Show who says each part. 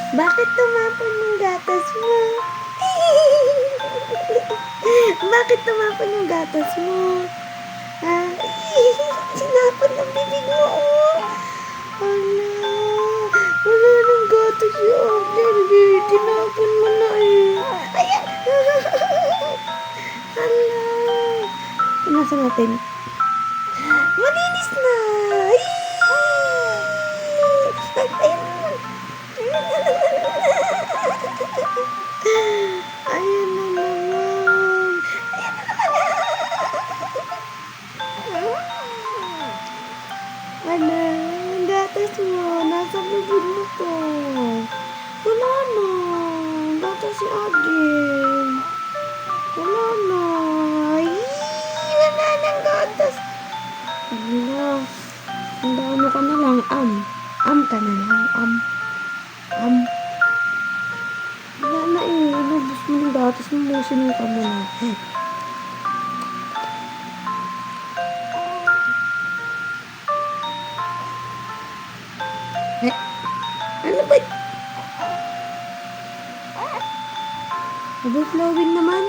Speaker 1: Bakit tumapon yung gatas mo? Bakit tumapon yung gatas mo? Ha? Sinapon ng bibig mo, oh. Hala. Wala nang gatas yung Jerry. Tinapon mo na eh. Ayan. Hala. Punasan natin. Malinis na. Ay! Ayun. Ayan na naman. Ano? Ang gatas mo. Nasa bibig mo to. Wala na. Ang gatas si Agin. Wala na. Ay! Wala nang gatas. Wala. Ano ka na lang. Am ka na lang. Am. Wala na eh. Inubos mo ng gatas mo. Musin ka mo na. Ano ba? Overflowing naman.